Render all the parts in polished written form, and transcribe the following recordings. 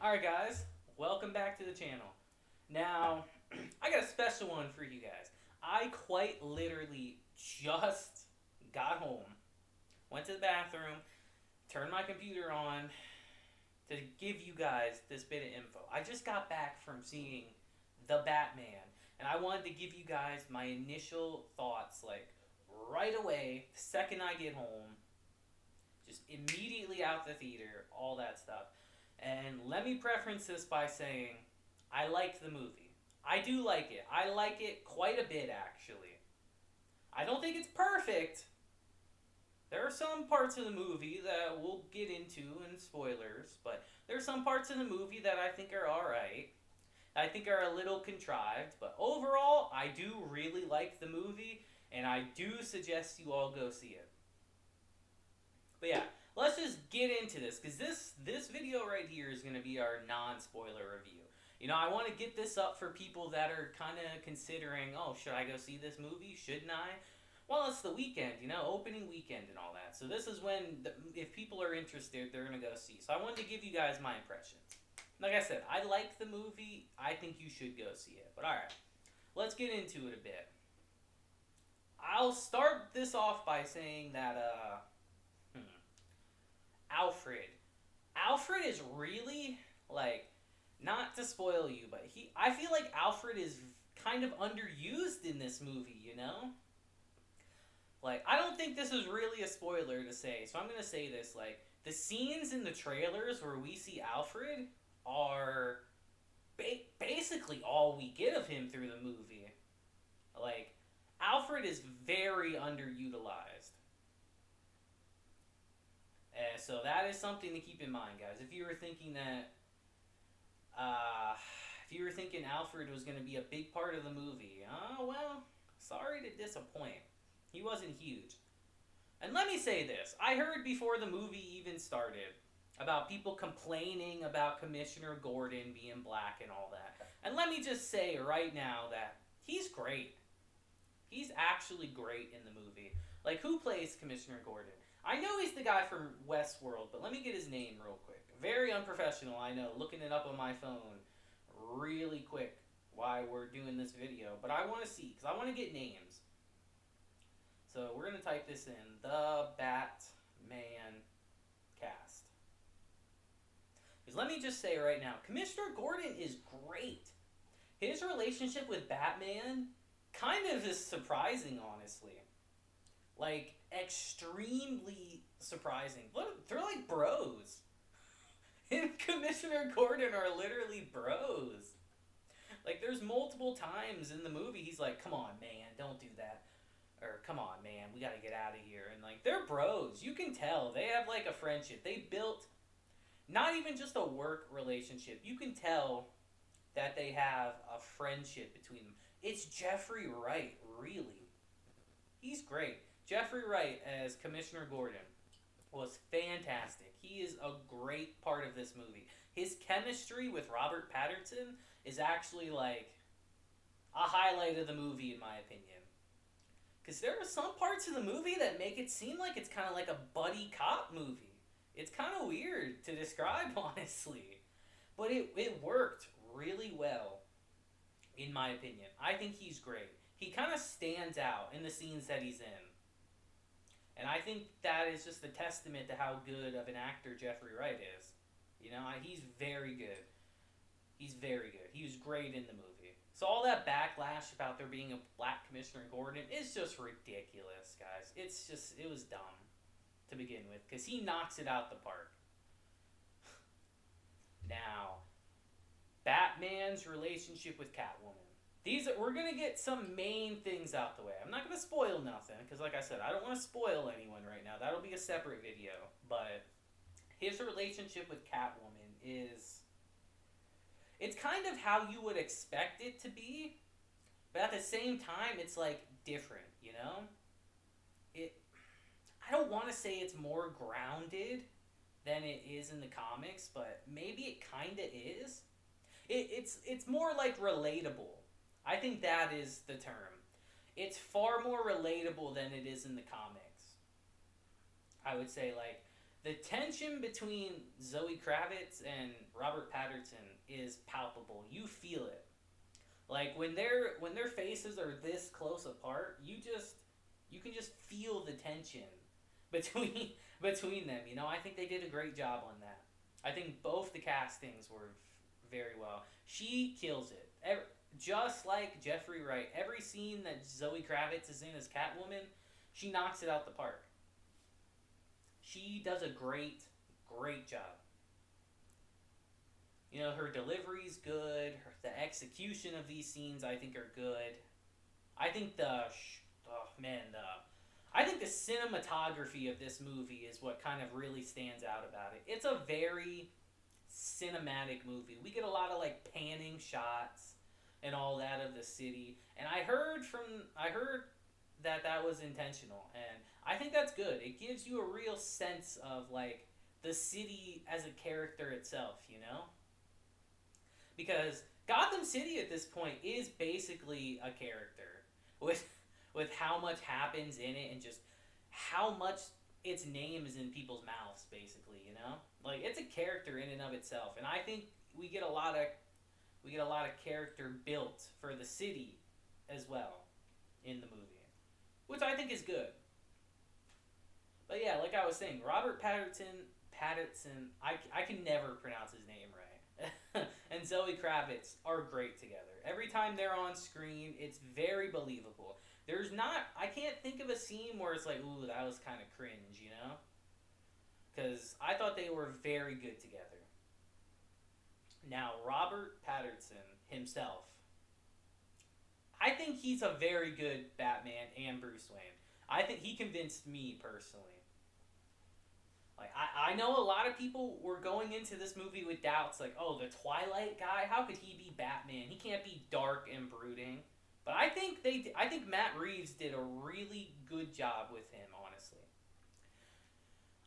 Alright guys, welcome back to the channel. Now, I got a special one for you guys. I quite literally just got home, went to the bathroom, turned my computer on to give you guys this bit of info. I just got back from seeing The Batman, and I wanted to give you guys my initial thoughts, like, right away, the second I get home, just immediately out the theater, all that stuff. And let me preference this by saying I liked the movie. I do like it. I like it quite a bit, actually. I don't think it's perfect. There are some parts of the movie that we'll get into in spoilers, but there are some parts of the movie that I think are alright. I think are a little contrived, but overall, I do really like the movie, and I do suggest you all go see it. But yeah, let's just get into this, because this video right here is going to be our non-spoiler review. You know, I want to get this up for people that are kind of considering, oh, should I go see this movie? Shouldn't I? Well, it's the weekend, you know, opening weekend and all that. So this is when, if people are interested, they're going to go see. So I wanted to give you guys my impressions. Like I said, I like the movie. I think you should go see it. But alright, let's get into it a bit. I'll start this off by saying that, Alfred. Alfred is really, like, not to spoil you, but I feel like Alfred is kind of underused in this movie, you know? Like, I don't think this is really a spoiler to say, so I'm gonna say this, like, the scenes in the trailers where we see Alfred are basically all we get of him through the movie. Like, Alfred is very underutilized. So that is something to keep in mind, guys. If you were thinking that, if you were thinking Alfred was going to be a big part of the movie, well, sorry to disappoint. He wasn't huge. And let me say this. I heard before the movie even started about people complaining about Commissioner Gordon being black and all that. And let me just say right now that he's great. He's actually great in the movie. Like, who plays Commissioner Gordon? I know he's the guy from Westworld, but let me get his name real quick. Very unprofessional, I know, looking it up on my phone really quick while we're doing this video. But I want to see, because I want to get names. So we're going to type this in, The Batman Cast. Because let me just say right now, Commissioner Gordon is great. His relationship with Batman kind of is surprising, honestly. Like, extremely surprising. They're like bros. Him and Commissioner Gordon are literally bros. Like, there's multiple times in the movie he's like, come on, man, don't do that. Or, come on, man, we gotta get out of here. And, like, they're bros. You can tell. They have, like, a friendship. They built not even just a work relationship. You can tell that they have a friendship between them. It's Jeffrey Wright, really. He's great. Jeffrey Wright as Commissioner Gordon was fantastic. He is a great part of this movie. His chemistry with Robert Pattinson is actually, like, a highlight of the movie, in my opinion. Because there are some parts of the movie that make it seem like it's kind of like a buddy cop movie. It's kind of weird to describe, honestly. But it worked really well, in my opinion. I think he's great. He kind of stands out in the scenes that he's in. And I think that is just a testament to how good of an actor Jeffrey Wright is. You know, he's very good. He's very good. He was great in the movie. So all that backlash about there being a black Commissioner Gordon is just ridiculous, guys. It was dumb to begin with, because he knocks it out the park. Now, Batman's relationship with Catwoman. We're going to get some main things out the way. I'm not going to spoil nothing, because like I said, I don't want to spoil anyone right now. That'll be a separate video. But his relationship with Catwoman is... It's kind of how you would expect it to be, but at the same time, it's, like, different, you know? I don't want to say it's more grounded than it is in the comics, but maybe it kind of is. It's more, like, relatable. I think that is the term. It's far more relatable than it is in the comics. I would say, like, The tension between Zoe Kravitz and Robert Pattinson is palpable. You feel it. Like when their faces are this close apart, you can just feel the tension between between them. You know, I think they did a great job on that. I think both the castings were very well. She kills it. Just like Jeffrey Wright, every scene that Zoe Kravitz is in as Catwoman, she knocks it out the park. She does a great job. You know, her delivery's good. The execution of these scenes, I think, are good. I think oh man, I think the cinematography of this movie is what kind of really stands out about it. It's a very cinematic movie. We get a lot of like panning shots and all that of the city. And I heard that that was intentional, and I think that's good. It gives you a real sense of like the city as a character itself, you know? Because Gotham City at this point is basically a character with how much happens in it and just how much its name is in people's mouths, basically, you know? Like it's a character in and of itself. And I think we get a lot of character built for the city as well in the movie, which I think is good. But yeah, like I was saying, Robert Pattinson, I can never pronounce his name right. And Zoe Kravitz are great together. Every time they're on screen, it's very believable. I can't think of a scene where it's like, ooh, that was kind of cringe, you know? Because I thought they were very good together. Now, Robert Pattinson himself, I think he's a very good Batman and Bruce Wayne. I think he convinced me personally. Like, I know a lot of people were going into this movie with doubts, like, oh, the Twilight guy, how could he be Batman? He can't be dark and brooding. But I think Matt Reeves did a really good job with him, honestly.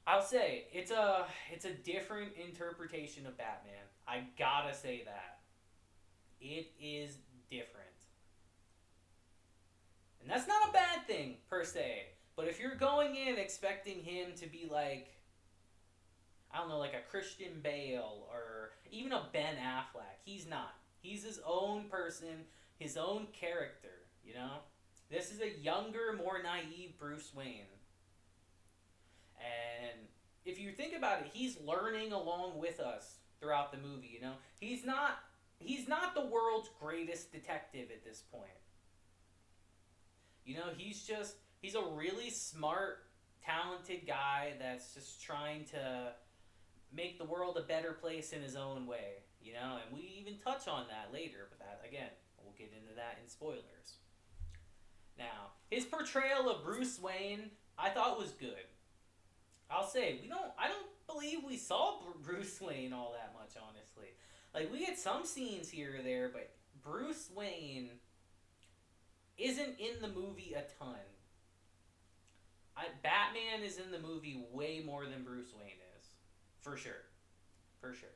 I'll say it's a different interpretation of Batman. I gotta say that. It is different. And that's not a bad thing, per se. But if you're going in expecting him to be like, I don't know, like a Christian Bale or even a Ben Affleck, he's not. He's his own person, his own character, you know? This is a younger, more naive Bruce Wayne. And if you think about it, he's learning along with us throughout the movie, you know? He's not the world's greatest detective at this point. You know, he's a really smart, talented guy that's just trying to make the world a better place in his own way, you know? And we even touch on that later, but that, again, we'll get into that in spoilers. Now, his portrayal of Bruce Wayne, I thought was good. I'll say, I don't believe we saw Bruce Wayne all that much, honestly. Like, we get some scenes here or there, but Bruce Wayne isn't in the movie a ton. Batman is in the movie way more than Bruce Wayne is. For sure. For sure.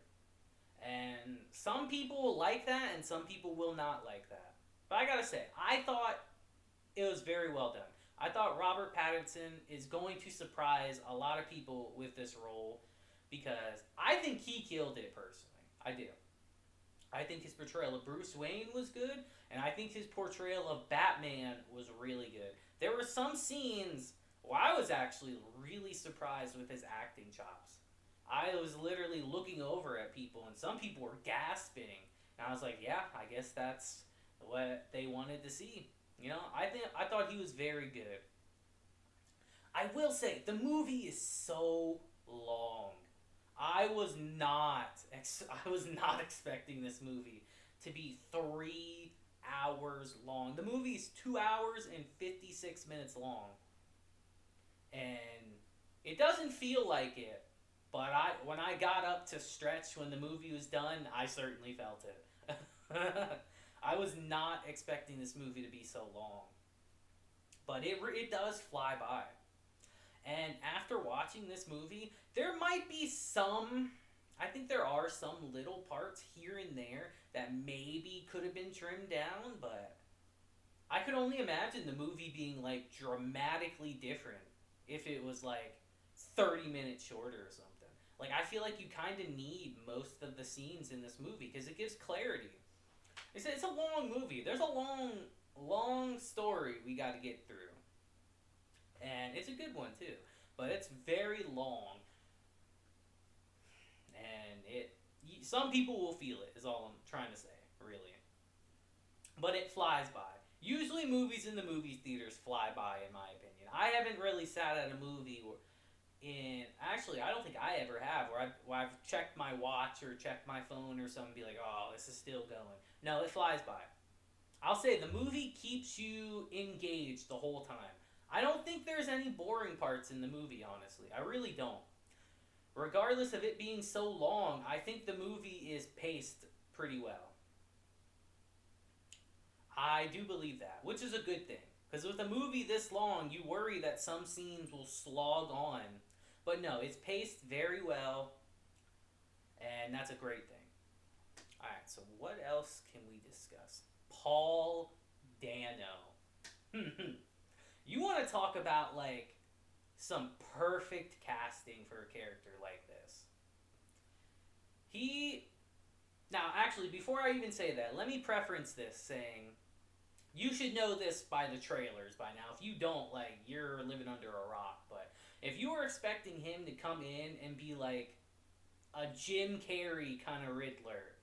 And some people will like that, and some people will not like that. But I gotta say, I thought it was very well done. I thought Robert Pattinson is going to surprise a lot of people with this role because I think he killed it personally. I do. I think his portrayal of Bruce Wayne was good, and I think his portrayal of Batman was really good. There were some scenes where I was actually really surprised with his acting chops. I was literally looking over at people, and some people were gasping. And I was like, yeah, I guess that's what they wanted to see. You know, I thought he was very good. I will say, the movie is so long. I was not expecting this movie to be 3 hours long. The movie's 2 hours and 56 minutes long. And it doesn't feel like it. But when I got up to stretch when the movie was done, I certainly felt it. I was not expecting this movie to be so long. But it does fly by. And after watching this movie, there might be I think there are some little parts here and there that maybe could have been trimmed down, but I could only imagine the movie being like dramatically different if it was like 30 minutes shorter or something. Like, I feel like you kind of need most of the scenes in this movie because it gives clarity. It's a long movie. There's a long story we got to get through. And it's a good one, too. But it's very long. And some people will feel it, is all I'm trying to say, really. But it flies by. Usually movies in the movie theaters fly by, in my opinion. I haven't really sat at a movie actually, I don't think I ever have, where I've checked my watch or checked my phone or something and be like, oh, this is still going. No, it flies by. I'll say the movie keeps you engaged the whole time. I don't think there's any boring parts in the movie, honestly. I really don't. Regardless of it being so long, I think the movie is paced pretty well. I do believe that, which is a good thing. Because with a movie this long, you worry that some scenes will slog on. But no, it's paced very well, and that's a great thing. Alright, so what else can we discuss? Paul Dano. You want to talk about, like, some perfect casting for a character like this. Now, actually, before I even say that, let me preference this saying, you should know this by the trailers by now. If you don't, like, you're living under a rock. But if you were expecting him to come in and be like a Jim Carrey kind of Riddler,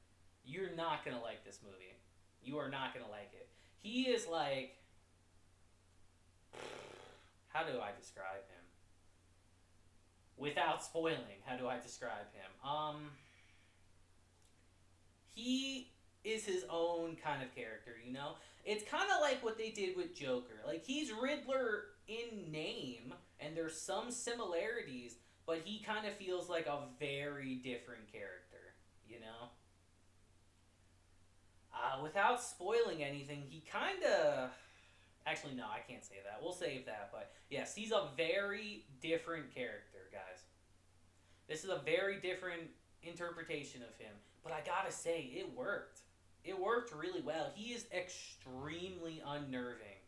you're not going to like this movie. You are not going to like it. He is like... How do I describe him? Without spoiling, how do I describe him? He is his own kind of character, you know? It's kind of like what they did with Joker. Like, he's Riddler in name, and there's some similarities, but he kind of feels like a very different character, you know? Without spoiling anything, he kind of... Actually, no, I can't say that. We'll save that, but yes, he's a very different character, guys. This is a very different interpretation of him, but I gotta say, it worked. It worked really well. He is extremely unnerving.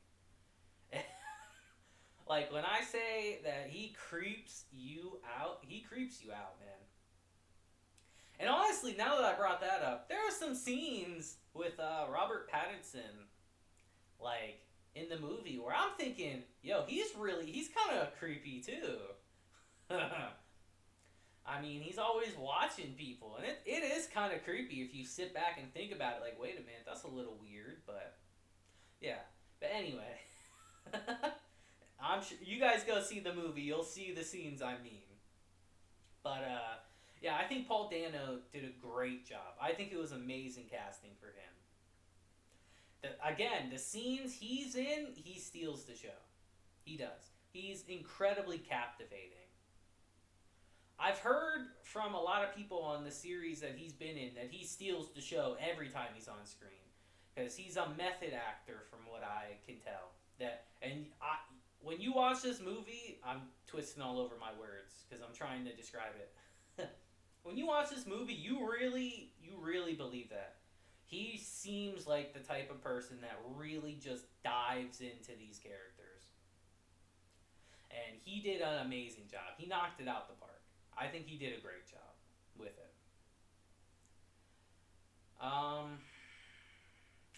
Like, when I say that he creeps you out, man. And honestly, now that I brought that up, there are some scenes with Robert Pattinson, like, in the movie where I'm thinking, yo, he's kind of creepy too. I mean, he's always watching people, and it is kind of creepy if you sit back and think about it, like, wait a minute, that's a little weird, but yeah. But anyway, I'm sure you guys go see the movie, you'll see the scenes I mean. But yeah, I think Paul Dano did a great job. I think it was amazing casting for him. Again, the scenes he's in, he steals the show. He does. He's incredibly captivating. I've heard from a lot of people on the series that he's been in that he steals the show every time he's on screen. Because he's a method actor from what I can tell. When you watch this movie, I'm twisting all over my words because I'm trying to describe it. When you watch this movie, you really believe that. He seems like the type of person that really just dives into these characters. And he did an amazing job. He knocked it out the park. I think he did a great job with it.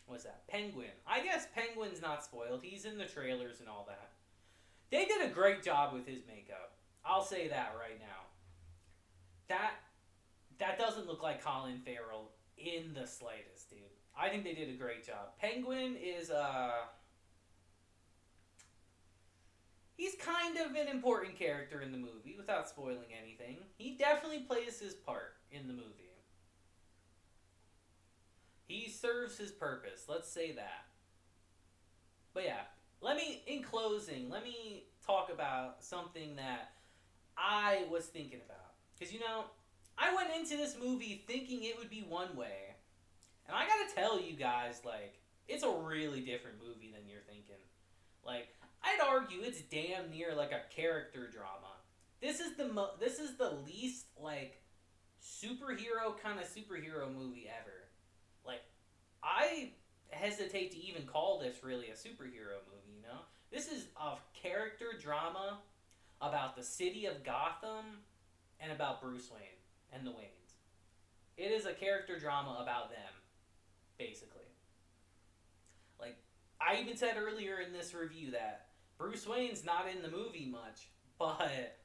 What's that? Penguin. I guess Penguin's not spoiled. He's in the trailers and all that. They did a great job with his makeup. I'll say that right now. That doesn't look like Colin Farrell in the slightest, dude. I think they did a great job. Penguin is, he's kind of an important character in the movie, without spoiling anything. He definitely plays his part in the movie. He serves his purpose, let's say that. But yeah, in closing, let me talk about something that I was thinking about. Because, you know, I went into this movie thinking it would be one way. And I gotta tell you guys, like, it's a really different movie than you're thinking. Like, I'd argue it's damn near like a character drama. This is the least, like, superhero movie ever. Like, I hesitate to even call this really a superhero movie, you know? This is a character drama about the city of Gotham and about Bruce Wayne and the Waynes. It is a character drama about them, basically. Like, I even said earlier in this review that Bruce Wayne's not in the movie much, but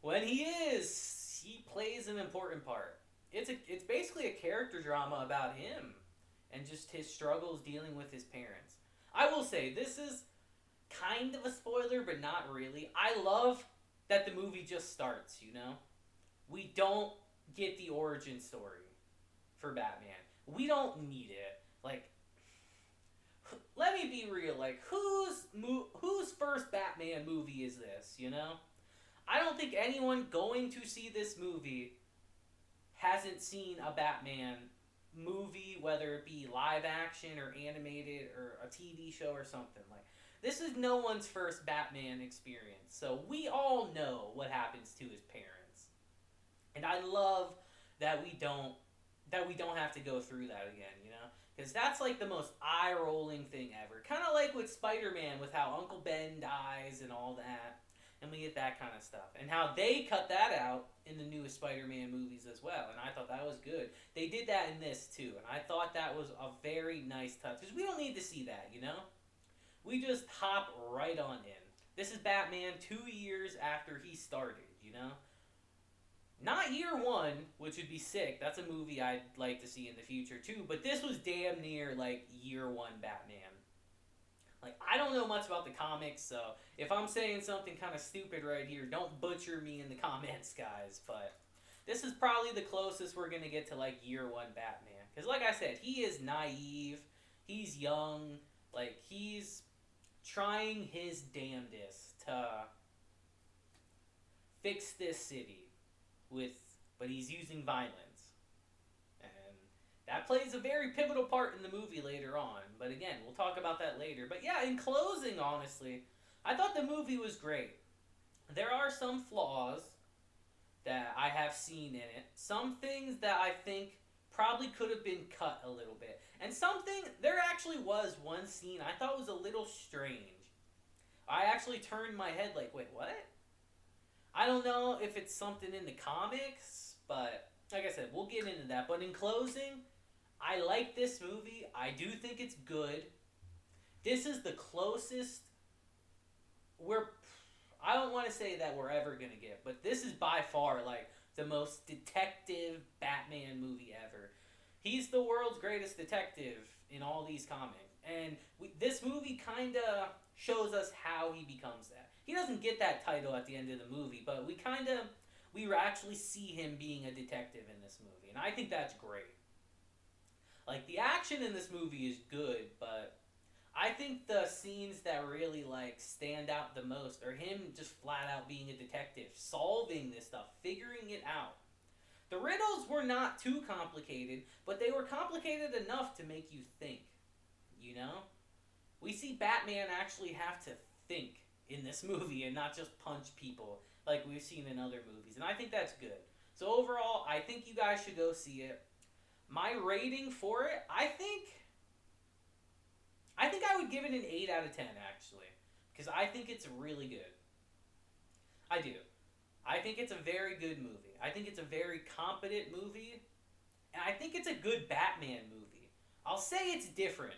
when he is, he plays an important part. It's basically a character drama about him and just his struggles dealing with his parents. I will say, this is kind of a spoiler, but not really. I love that the movie just starts, you know? We don't get the origin story for Batman. We don't need it. Like, let me be real. Like, whose first Batman movie is this, you know? I don't think anyone going to see this movie hasn't seen a Batman movie, whether it be live action or animated or a TV show or something. Like, this is no one's first Batman experience. So we all know what happens to his parents. And I love that we don't have to go through that again, you know? Because that's like the most eye-rolling thing ever. Kind of like with Spider-Man, with how Uncle Ben dies and all that. And we get that kind of stuff. And how they cut that out in the newest Spider-Man movies as well. And I thought that was good. They did that in this too. And I thought that was a very nice touch. Because we don't need to see that, you know? We just hop right on in. This is Batman 2 years after he started, you know? Not year one, which would be sick. That's a movie I'd like to see in the future too. But this was damn near like year one Batman. Like, I don't know much about the comics, so if I'm saying something kind of stupid right here, don't butcher me in the comments, guys. But this is probably the closest we're going to get to like year one Batman. Because like I said, he is naive. He's young. Like, he's trying his damnedest to fix this city but he's using violence. And that plays a very pivotal part in the movie later on. But again, we'll talk about that later. But yeah, in closing, honestly, I thought the movie was great. There are some flaws that I have seen in it. Some things that I think probably could have been cut a little bit. And there actually was one scene I thought was a little strange. I actually turned my head like, wait, what? I don't know if it's something in the comics, but like I said, we'll get into that. But in closing, I like this movie. I do think it's good. This is the closest I don't want to say that we're ever going to get, but this is by far like the most detective Batman movie ever. He's the world's greatest detective in all these comics. And this movie kind of shows us how he becomes that. He doesn't get that title at the end of the movie, but we actually see him being a detective in this movie. And I think that's great. Like, the action in this movie is good, but I think the scenes that really, like, stand out the most are him just flat out being a detective, solving this stuff, figuring it out. The riddles were not too complicated, but they were complicated enough to make you think, you know? We see Batman actually have to think in this movie and not just punch people like we've seen in other movies. And I think that's good. So overall, I think you guys should go see it. My rating for it, I think I would give it an 8 out of 10, actually. Because I think it's really good. I do. I think it's a very good movie. I think it's a very competent movie. And I think it's a good Batman movie. I'll say it's different.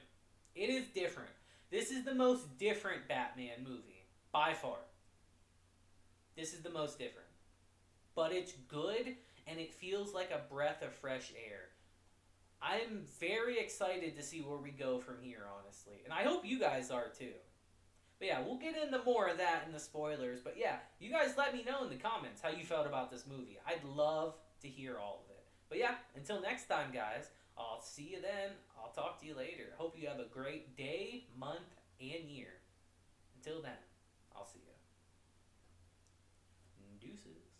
It is different. This is the most different Batman movie. By far. This is the most different. But it's good, and it feels like a breath of fresh air. I'm very excited to see where we go from here, honestly. And I hope you guys are too. But yeah, we'll get into more of that in the spoilers. But yeah, you guys let me know in the comments how you felt about this movie. I'd love to hear all of it. But yeah, until next time, guys, I'll see you then. I'll talk to you later. Hope you have a great day, month, and year. Until then, I'll see you. Deuces.